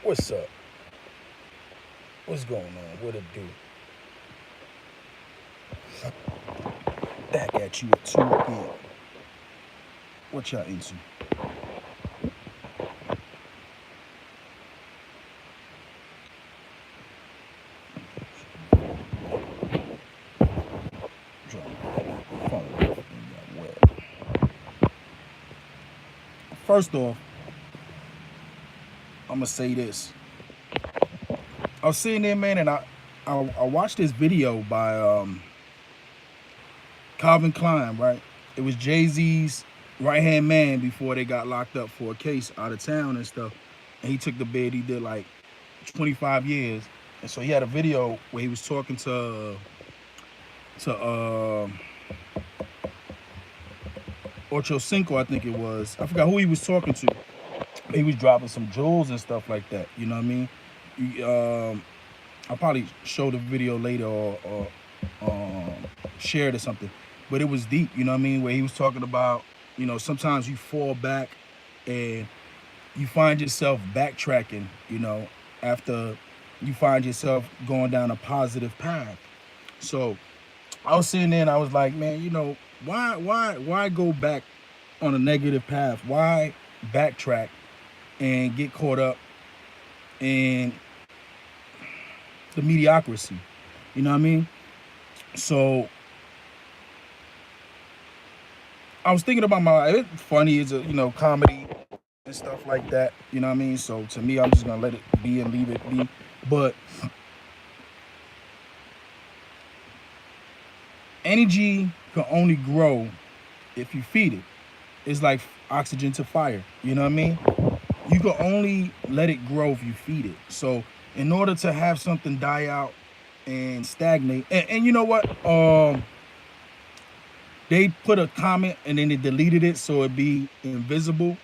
What's up? What's going on? What it do? Back at you at 2 again. What y'all into? First off, I'm gonna say this. I was sitting there, man, and I watched this video by Calvin Klein, right? It was Jay-Z's right hand man before they got locked up for a case out of town and stuff. And he took the bid. He did like 25 years, and so he had a video where he was talking to Ocho Cinco, I think it was. I forgot who he was talking to. He was dropping some jewels and stuff like that. You know what I mean? I'll probably show the video later or share it or something. But it was deep, you know what I mean? Where he was talking about, sometimes you fall back and you find yourself backtracking, after you find yourself going down a positive path. So I was sitting there and I was like, man, why go back on a negative path? Why backtrack and get caught up in the mediocrity? You know what I mean? So I was thinking about it's funny, it's comedy and stuff like that. You know what I mean? So to me, I'm just gonna let it be and leave it be. But energy can only grow if you feed it. It's like oxygen to fire. You know what I mean? You can only let it grow if you feed it. So in order to have something die out and stagnate, and you know what? They put a comment and then they deleted it so it'd be invisible.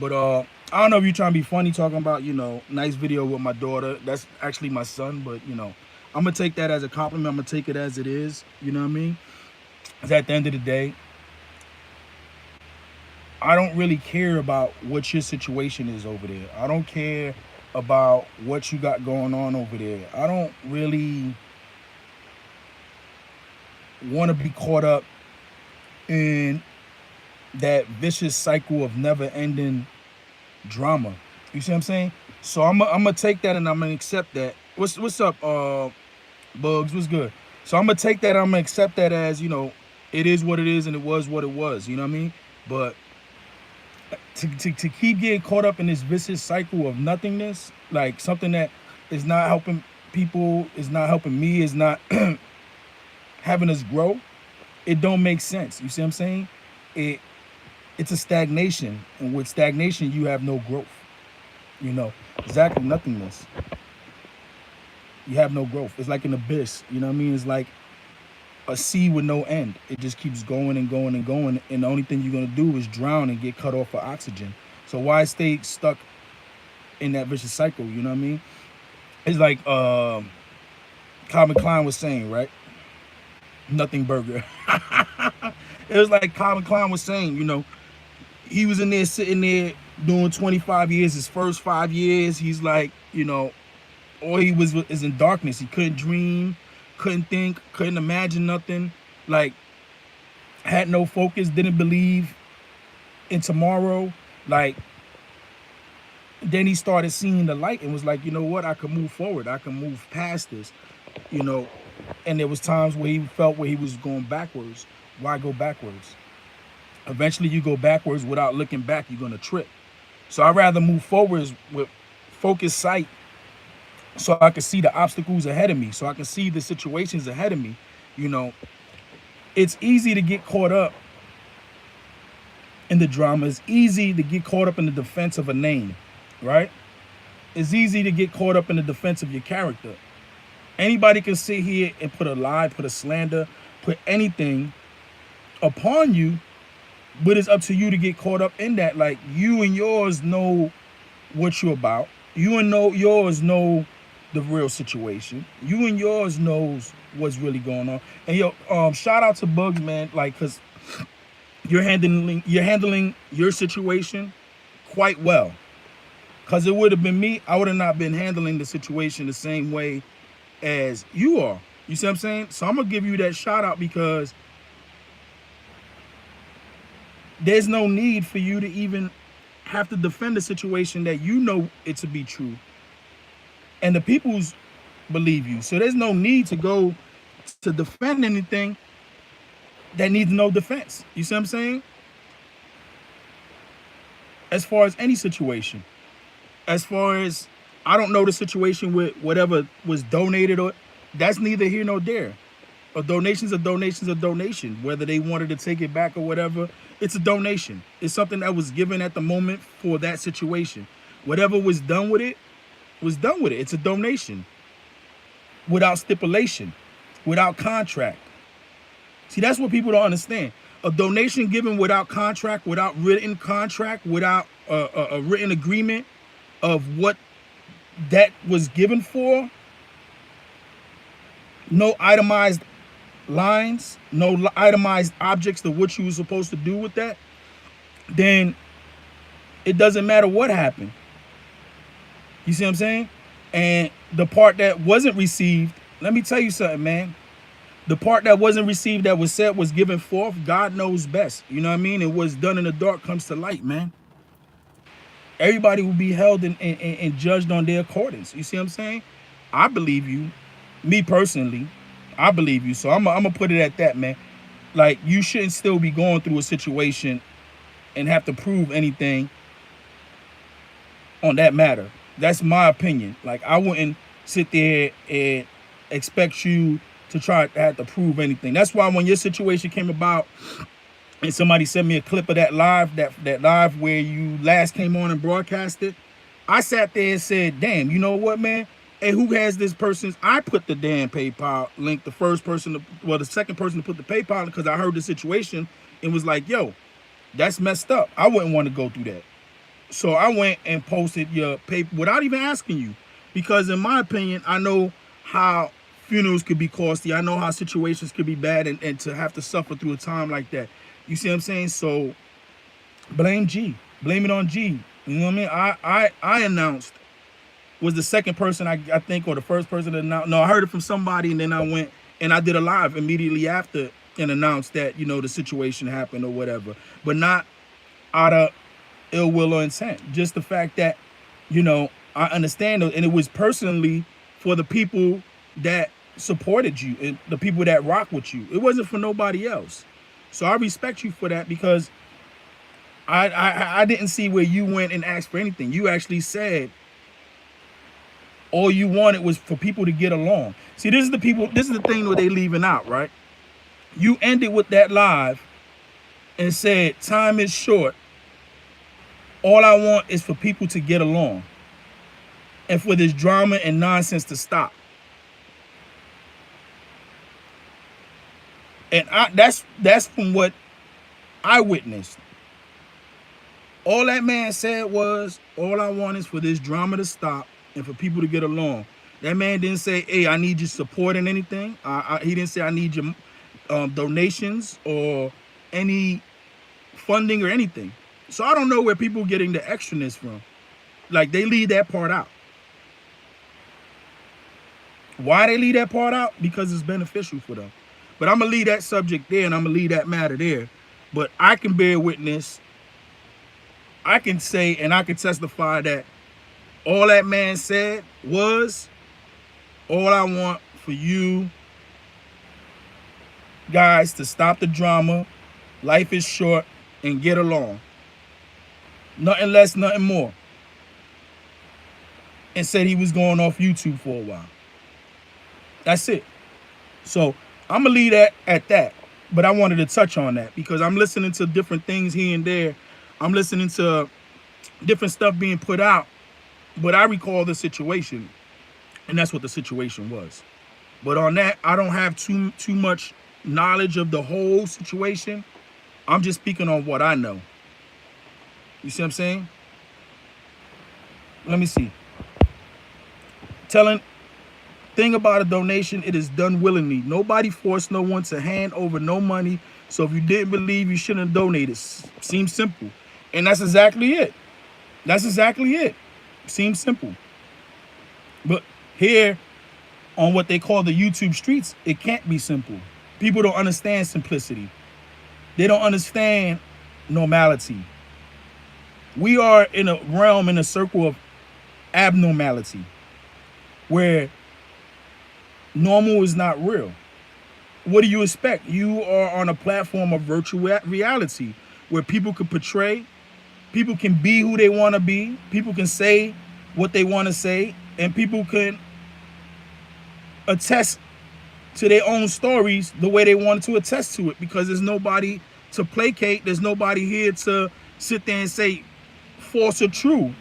But I don't know if you're trying to be funny talking about, nice video with my daughter. That's actually my son, but I'm gonna take that as a compliment. I'm gonna take it as it is. You know what I mean? Because at the end of the day, I don't really care about what your situation is over there. I don't care about what you got going on over there. I don't really want to be caught up in that vicious cycle of never-ending drama. You see what I'm saying? So I'm gonna take that and I'm gonna accept that. What's up, Bugs? What's good? So I'm gonna take that. I'm gonna accept that as it is what it is and it was what it was. You know what I mean? But to keep getting caught up in this vicious cycle of nothingness, like something that is not helping people, is not helping me, is not having us grow, it don't make sense. You see what I'm saying? It's a stagnation, and with stagnation you have no growth. Exactly, nothingness. You have no growth. It's like an abyss. You know what I mean? It's like a sea with no end. It just keeps going and going and going, and the only thing you're gonna do is drown and get cut off of oxygen. So why stay stuck in that vicious cycle? You know what I mean? It's like Calvin Klein was saying, right? Nothing burger. It was like Calvin Klein was saying, he was in there sitting there doing 25 years. His first 5 years, he's like, all he was is in darkness. He couldn't dream, couldn't think, couldn't imagine nothing. Like, had no focus, didn't believe in tomorrow. Like, then he started seeing the light and was like, you know what? I can move forward. I can move past this, And there was times where he felt where he was going backwards. Why go backwards? Eventually you go backwards without looking back, you're going to trip. So I'd rather move forwards with focused sight so I can see the obstacles ahead of me, so I can see the situations ahead of me. It's easy to get caught up in the drama. It's easy to get caught up in the defense of a name, right? It's easy to get caught up in the defense of your character. Anybody can sit here and put a lie, put a slander, put anything upon you, but it's up to you to get caught up in that. Like, you and yours know what you're about. You and yours know the real situation. You and yours knows what's really going on. And shout out to Bugs, man, like, cause you're handling your situation quite well. Because it would have been me, I would have not been handling the situation the same way as you are. You see what I'm saying? So I'm going to give you that shout out because there's no need for you to even have to defend a situation that you know it to be true. And the people's believe you. So there's no need to go to defend anything that needs no defense. You see what I'm saying? As far as any situation. As far as, I don't know the situation with whatever was donated, or that's neither here nor there. A donation's a donation's a donation. Whether they wanted to take it back or whatever, it's a donation. It's something that was given at the moment for that situation. Whatever was done with it, was done with it. It's a donation. Without stipulation, without contract. See, that's what people don't understand. A donation given without contract, without written contract, without a written agreement of what that was given for, no itemized lines, no itemized objects to what you were supposed to do with that, then it doesn't matter what happened. You see what I'm saying? And the part that wasn't received, let me tell you something, man. The part that wasn't received, that was said, was given forth, God knows best. You know what I mean? And what's done in the dark comes to light, man. Everybody will be held and judged on their accordance. You see what I'm saying? I believe you. Me personally, I believe you. So I'm gonna put it at that, man. Like, you shouldn't still be going through a situation and have to prove anything on that matter. That's my opinion. Like, I wouldn't sit there and expect you to try to have to prove anything. That's why when your situation came about and somebody sent me a clip of that live, that live where you last came on and broadcasted, I sat there and said, damn, you know what, man? Hey, who has this person's? I put the damn PayPal link, the second person to put the PayPal, because I heard the situation and was like, yo, that's messed up. I wouldn't want to go through that. So I went and posted your paper without even asking you, because in my opinion, I know how funerals could be costly. I know how situations could be bad, and to have to suffer through a time like that. You see what I'm saying? So blame G. Blame it on G. You know what I mean? I announced, was the second person I think, or the first person to announce. No, I heard it from somebody, and then I went and I did a live immediately after and announced that, you know, the situation happened or whatever. But not out of ill will or intent. Just the fact that, you know, I understand, and it was personally for the people that supported you and the people that rock with you. It wasn't for nobody else. So I respect you for that, because I didn't see where you went and asked for anything. You actually said all you wanted was for people to get along. See, this is the thing that they leaving out, right? You ended with that live and said, time is short. All I want is for people to get along and for this drama and nonsense to stop. And that's from what I witnessed. All that man said was, all I want is for this drama to stop and for people to get along. That man didn't say, hey, I need your support in anything. He didn't say, I need your donations or any funding or anything. So I don't know where people are getting the extraness from. Like, they leave that part out. Why they leave that part out? Because it's beneficial for them. But I'm going to leave that subject there, and I'm going to leave that matter there. But I can bear witness. I can say and I can testify that all that man said was, all I want for you guys to stop the drama. Life is short, and get along. Nothing less, nothing more. And said he was going off YouTube for a while. That's it. So I'm going to leave that at that. But I wanted to touch on that because I'm listening to different things here and there. I'm listening to different stuff being put out. But I recall the situation. And that's what the situation was. But on that, I don't have too much knowledge of the whole situation. I'm just speaking on what I know. You see what I'm saying? Let me see. Thing about a donation, it is done willingly. Nobody forced no one to hand over no money. So if you didn't believe, you shouldn't have donated. Seems simple. And that's exactly it. That's exactly it. Seems simple. But here on what they call the YouTube streets, it can't be simple. People don't understand simplicity. They don't understand normality. We are in a realm, in a circle of abnormality where normal is not real. What do you expect? You are on a platform of virtual reality where people can portray, people can be who they want to be, people can say what they want to say, and people can attest to their own stories the way they wanted to attest to it, because there's nobody to placate. There's nobody here to sit there and say false or true,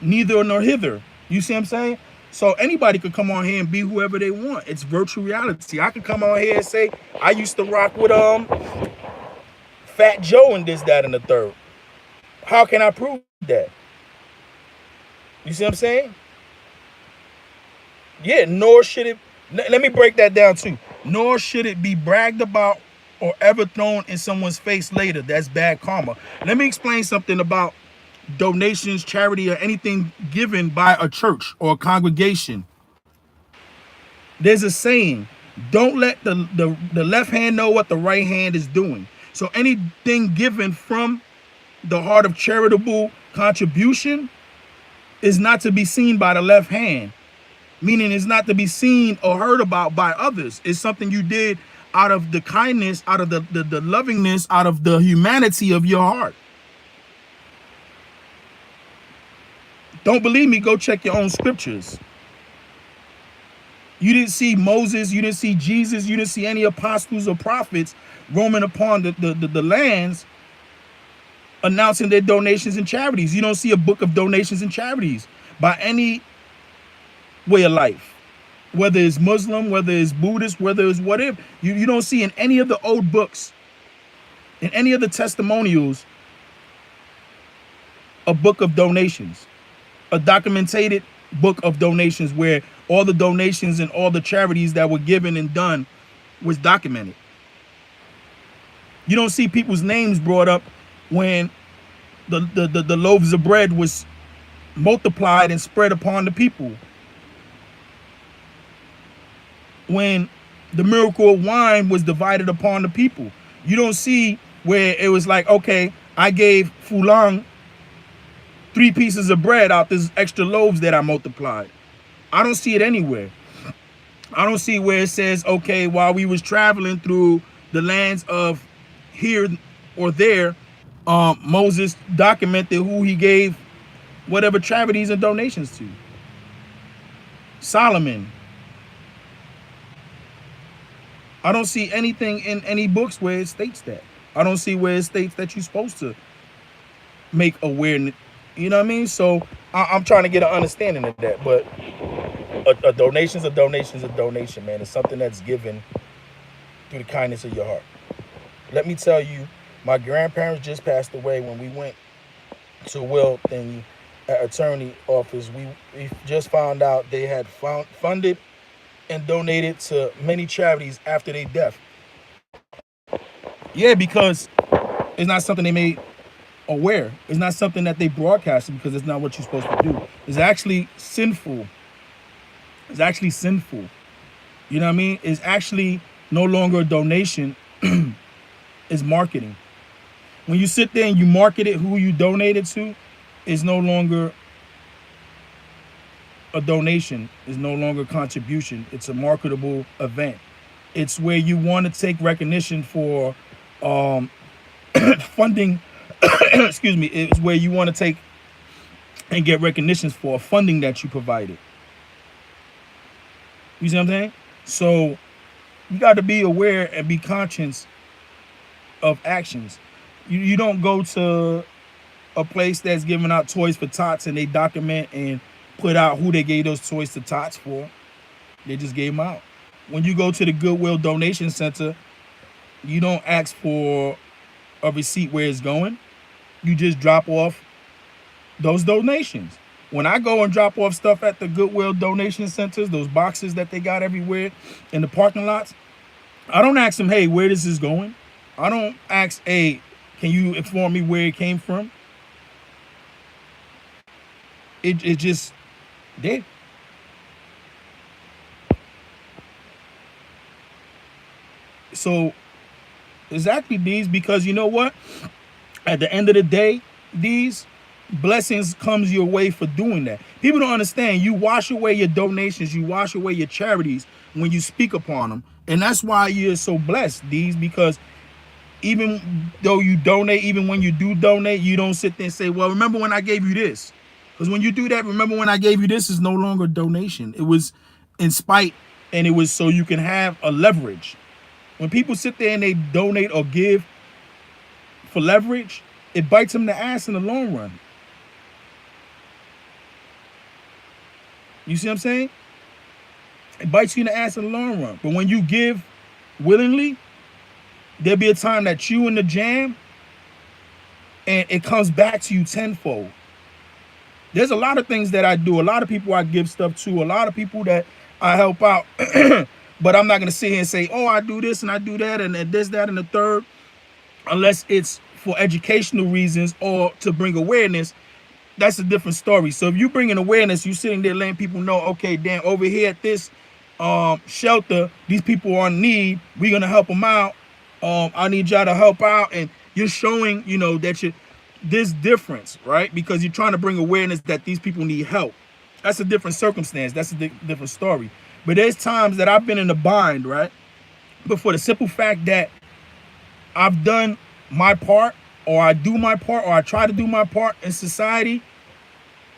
neither nor hither. You see what I'm saying? So anybody could come on here and be whoever they want. It's virtual reality. I could come on here and say I used to rock with Fat Joe and this, that, and the third. How can I prove that? You see what I'm saying? Yeah, nor should it. Let me break that down too. Nor should it be bragged about or ever thrown in someone's face later. That's bad karma. Let me explain something about donations, charity, or anything given by a church or a congregation. There's a saying, don't let the left hand know what the right hand is doing. So anything given from the heart of charitable contribution is not to be seen by the left hand, meaning it's not to be seen or heard about by others. It's something you did out of the kindness, out of the lovingness, out of the humanity of your heart. Don't believe me? Go check your own scriptures. You didn't see Moses, you didn't see Jesus, you didn't see any apostles or prophets roaming upon the lands announcing their donations and charities. You don't see a book of donations and charities by any way of life, whether it's Muslim, whether it's Buddhist, whether it's whatever. You don't see in any of the old books, in any of the testimonials, a book of donations, a documented book of donations where all the donations and all the charities that were given and done was documented. You don't see people's names brought up when the loaves of bread was multiplied and spread upon the people. When the miracle of wine was divided upon the people. You don't see where it was like, okay, I gave Fulang 3 pieces of bread out this extra loaves that I multiplied. I don't see it anywhere. I don't see where it says, okay, while we was traveling through the lands of here or there, Moses documented who he gave whatever charities and donations to. Solomon. I don't see anything in any books where it states that. I don't see where it states that you're supposed to make awareness. You know what I mean? So I'm trying to get an understanding of that. But a donation's a donation's a donation, man. It's something that's given through the kindness of your heart. Let me tell you, my grandparents just passed away when we went to a will thingy at attorney office. We just found out they had funded and donated to many charities after their death. Yeah, because it's not something they made aware. It's not something that they broadcasted because it's not what you're supposed to do. It's actually sinful. It's actually sinful. You know what I mean? It's actually no longer a donation. It's marketing. When you sit there and you market it, who you donated to, is no longer a donation. It's no longer a contribution. It's a marketable event. It's where you want to take recognition for funding. Excuse me. It's where you want to take and get recognitions for funding that you provided. You see what I'm saying? So you got to be aware and be conscious of actions. You don't go to a place that's giving out toys for tots and they document and put out who they gave those toys to tots for. They just gave them out. When you go to the Goodwill Donation Center, you don't ask for a receipt where it's going. You just drop off those donations. When I go and drop off stuff at the Goodwill Donation Centers, those boxes that they got everywhere in the parking lots, I don't ask them, hey, where this is going? I don't ask, hey, can you inform me where it came from? It just did. So exactly these, because you know what? At the end of the day, these blessings comes your way for doing that. People don't understand. You wash away your donations, you wash away your charities when you speak upon them. And that's why you're so blessed, these, because even though you donate, even when you do donate, you don't sit there and say, well, remember when I gave you this? Because when you do that, remember when I gave you this, is no longer a donation. It was in spite, and it was so you can have a leverage. When people sit there and they donate or give for leverage, it bites them in the ass in the long run. You see what I'm saying? It bites you in the ass in the long run. But when you give willingly, there'll be a time that you in the jam and it comes back to you tenfold. There's a lot of things that I do, a lot of people I give stuff to, a lot of people that I help out. But I'm not going to sit here and say, oh, I do this and I do that and this, that, and the third, unless it's for educational reasons or to bring awareness. That's a different story. So if you bring in awareness, you sitting there letting people know, okay, damn, over here at this shelter, these people are in need. We're going to help them out. I need y'all to help out. And you're showing, you know, that you this difference, right? Because you're trying to bring awareness that these people need help. That's a different circumstance. That's a different story. But there's times that I've been in a bind, right? But for the simple fact that I've done my part, or I do my part, or I try to do my part in society,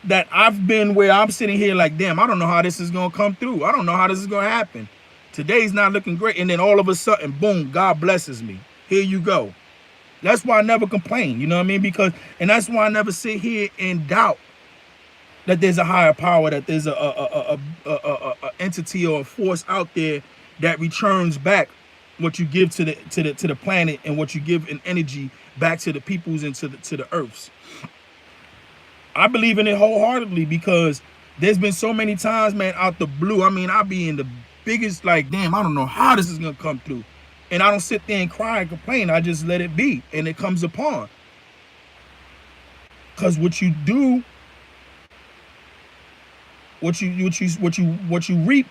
that I've been where I'm sitting here like, damn, I don't know how this is going to come through. I don't know how this is going to happen. Today's not looking great. And then all of a sudden, boom, God blesses me. Here you go. That's why I never complain, you know what I mean? Because, and that's why I never sit here and doubt that there's a higher power, that there's a entity or a force out there that returns back what you give to the planet, and what you give in energy back to the peoples and to the earths. I believe in it wholeheartedly, because there's been so many times, man, out the blue. I mean, I'll be in the biggest, like, damn, I don't know how this is gonna come through. And I don't sit there and cry and complain. I just let it be, and it comes upon. Because what you do, what you reap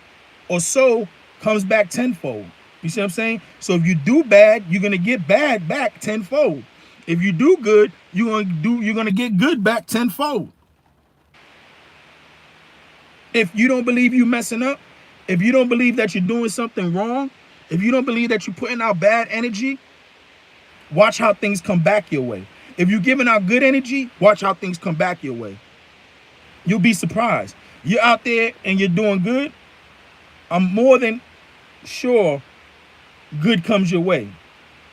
or sow comes back tenfold. You see what I'm saying? So if you do bad, you're gonna get bad back tenfold. If you do good, you're gonna get good back tenfold. If you don't believe you messing up, if you don't believe that you're doing something wrong, if you don't believe that you're putting out bad energy, watch how things come back your way. If you're giving out good energy, watch how things come back your way. You'll be surprised. You're out there and you're doing good, I'm more than sure good comes your way.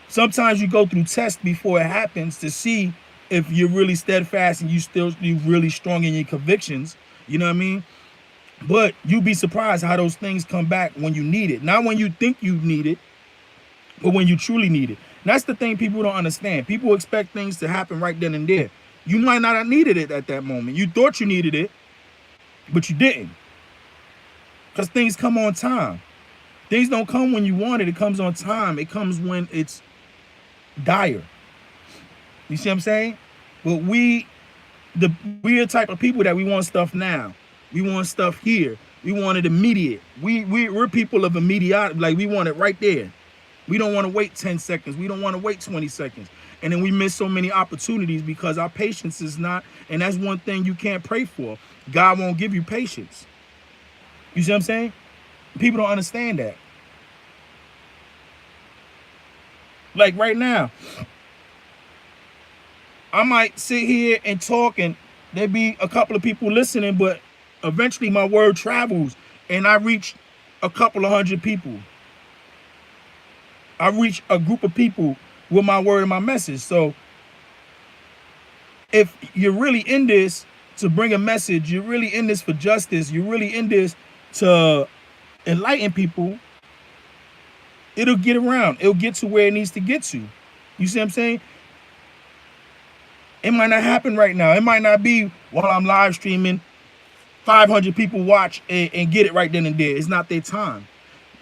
Sometimes you go through tests before it happens to see if you're really steadfast and you're really strong in your convictions. You know what I mean? But you'll be surprised how those things come back when you need it. Not when you think you need it, but when you truly need it. And that's the thing people don't understand. People expect things to happen right then and there. You might not have needed it at that moment. You thought you needed it, but you didn't. Because things come on time. Things don't come when you want it. It comes on time. It comes when it's dire. You see what I'm saying? But we're the type of people that we want stuff now. We want stuff here. We want it immediate. We're people of immediate. Like, we want it right there. We don't want to wait 10 seconds. We don't want to wait 20 seconds. And then we miss so many opportunities because our patience is not, and that's one thing you can't pray for. God won't give you patience. You see what I'm saying? People don't understand that. Like right now, I might sit here and talk and there be a couple of people listening, but eventually my word travels and I reach a couple of hundred people. I reach a group of people with my word and my message. So if you're really in this to bring a message, you're really in this for justice, you're really in this to enlighten people, it'll get around. It'll get to where it needs to get to. You see what I'm saying? It might not happen right now. It might not be while I'm live streaming, 500 people watch and get it right then and there. It's not their time.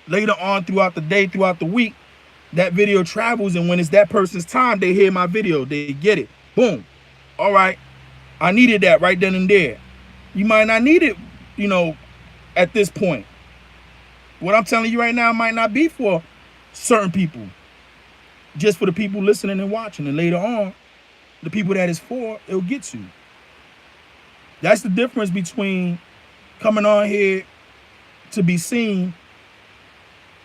Later on throughout the day, throughout the week, that video travels, and when it's that person's time, they hear my video. They get it. Boom. All right. I needed that right then and there. You might not need it, you know, at this point. What I'm telling you right now might not be for certain people, just for the people listening and watching. And later on, the people that it's for, it'll get to. That's the difference between coming on here to be seen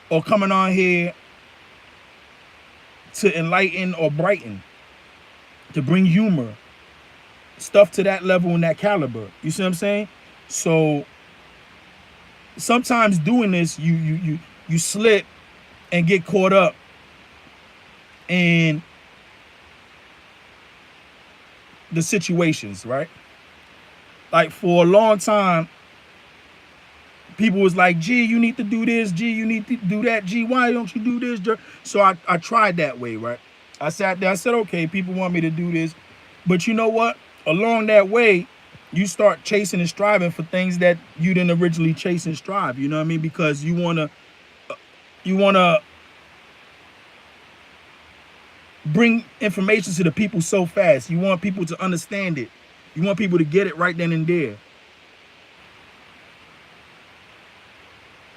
or coming on here to enlighten or brighten, to bring humor, stuff to that level and that caliber. You see what I'm saying? So sometimes doing this, you slip and get caught up in the situations, right? Like for a long time, people was like, G, you need to do this. G, you need to do that. G, why don't you do this? So I tried that way, right? I sat there, I said, okay, people want me to do this. But you know what? Along that way, you start chasing and striving for things that you didn't originally chase and strive. You know what I mean? Because you wanna bring information to the people so fast. You want people to understand it. You want people to get it right then and there.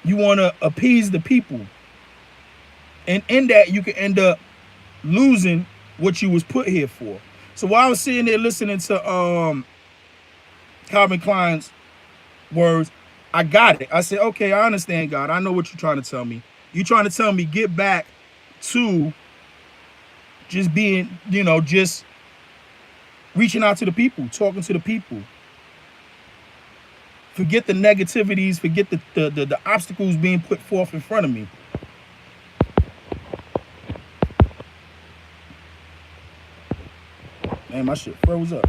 You want to appease the people. And in that, you can end up losing what you was put here for. So while I was sitting there listening to Calvin Klein's words, I got it. I said, okay, I understand, God. I know what you're trying to tell me. You're trying to tell me get back to just being, you know, just reaching out to the people, talking to the people. Forget the negativities, forget the obstacles being put forth in front of me. Man, my shit froze up.